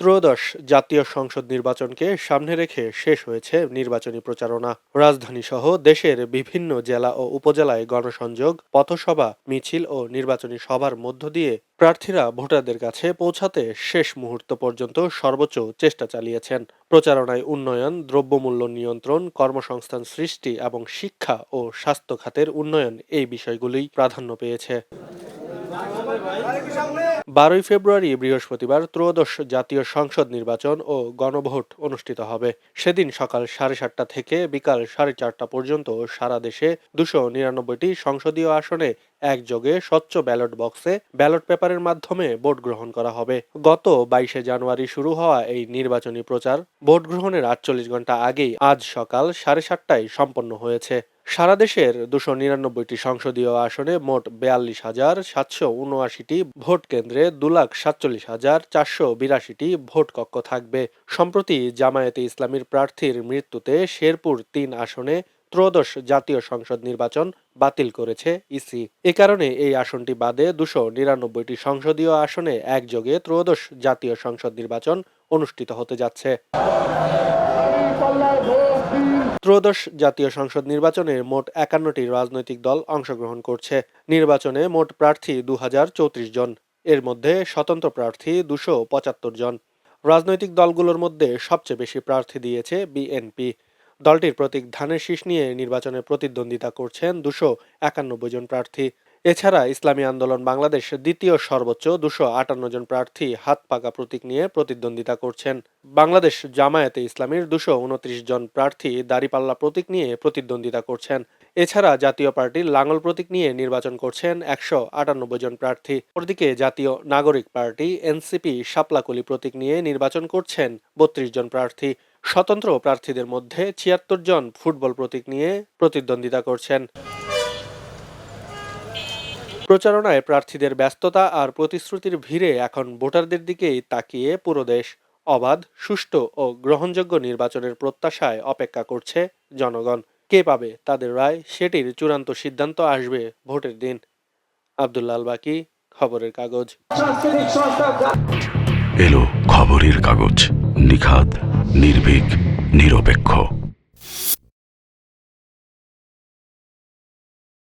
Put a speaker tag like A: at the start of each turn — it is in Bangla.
A: ত্রয়োদশ জাতীয় সংসদ নির্বাচনকে সামনে রেখে শেষ হয়েছে নির্বাচনী প্রচারণা। রাজধানীসহ দেশের বিভিন্ন জেলা ও উপজেলায় গণসংযোগ, পথসভা, মিছিল ও নির্বাচনী সভার মধ্য দিয়ে প্রার্থীরা ভোটারদের কাছে পৌঁছাতে শেষ মুহূর্ত পর্যন্ত সর্বোচ্চ চেষ্টা চালিয়েছেন। প্রচারণায় উন্নয়ন, দ্রব্যমূল্য নিয়ন্ত্রণ, কর্মসংস্থান সৃষ্টি এবং শিক্ষা ও স্বাস্থ্য খাতের উন্নয়ন এই বিষয়গুলোই প্রাধান্য পেয়েছে। 12 ফেব্রুয়ারি বৃহস্পতিবার ত্রয়োদশ জাতীয় সংসদ নির্বাচন ও গণভোট অনুষ্ঠিত হবে। সেদিন সকাল 7:30 থেকে বিকাল 4:30 পর্যন্ত সারা দেশে 299টি সংসদীয় আসনে একযোগে স্বচ্ছ ব্যালট বক্সে ব্যালট পেপারের মাধ্যমে ভোট গ্রহণ করা হবে। গত 22 জানুয়ারি শুরু হওয়া এই নির্বাচনী প্রচার ভোট গ্রহণের 48 ঘণ্টা আগেই আজ সকাল 7:30টায় সম্পন্ন হয়েছে। সারা দেশের 299টি সংসদীয় আসনে মোট 42,779টি ভোট কেন্দ্রে 2,47,482টি ভোট কক্ষ থাকবে। সম্প্রতি জামায়াতে ইসলামীর প্রার্থীর মৃত্যুতে শেরপুর 3 আসনে ত্রয়োদশ জাতীয় সংসদ নির্বাচন বাতিল করেছে ইসি। এ কারণে এই আসনটি বাদে 299টি সংসদীয় আসনে একযোগে ত্রয়োদশ জাতীয় সংসদ নির্বাচন অনুষ্ঠিত হতে যাচ্ছে। ত্রয়োদশ জাতীয় সংসদ নির্বাচনে মোট 51টি রাজনৈতিক দল অংশগ্রহণ করছে। নির্বাচনে মোট প্রার্থী 2034 জন, এর মধ্যে স্বতন্ত্র প্রার্থী 275 জন। রাজনৈতিক দলগুলোর মধ্যে সবচেয়ে বেশি প্রার্থী দিয়েছে বিএনপি। দলটির প্রতীক ধানের শীষ নিয়ে নির্বাচনে প্রতিদ্বন্দ্বিতা করছেন 291 জন প্রার্থী। এছাড়া ইসলামী আন্দোলন বাংলাদেশ দ্বিতীয় সর্বোচ্চ 258 জন প্রার্থী হাত পাকা প্রতীক নিয়ে প্রতিদ্বন্দ্বিতা করছেন। বাংলাদেশ জামায়াতে ইসলামীর 229 জন প্রার্থী দাঁড়িপাল্লা প্রতীক নিয়ে প্রতিদ্বন্দ্বিতা করছেন। এছাড়া জাতীয় পার্টির লাঙ্গল প্রতীক নিয়ে নির্বাচন করছেন 198 জন প্রার্থী। অপরদিকে জাতীয় নাগরিক পার্টি এনসিপি শাপলাকলি প্রতীক নিয়ে নির্বাচন করছেন 32 জন প্রার্থী। স্বতন্ত্র প্রার্থীদের মধ্যে 76 জন ফুটবল প্রতীক নিয়ে প্রতিদ্বন্দ্বিতা করছেন। প্রচারণায় প্রার্থীদের ব্যস্ততা আর প্রতিশ্রুতির ভিড়ে এখন ভোটারদের দিকেই তাকিয়ে পুরো দেশ। অবাধ, সুষ্ঠু ও গ্রহণযোগ্য নির্বাচনের প্রত্যাশায় অপেক্ষা করছে জনগণ। কে পাবে তাদের রায়, সেটির চূড়ান্ত সিদ্ধান্ত আসবে ভোটের দিন। আব্দুল্লাহ আল বাকি, খবরের কাগজ।
B: এলো খবরের কাগজ, নিখাত, নির্ভীক, নিরপেক্ষ।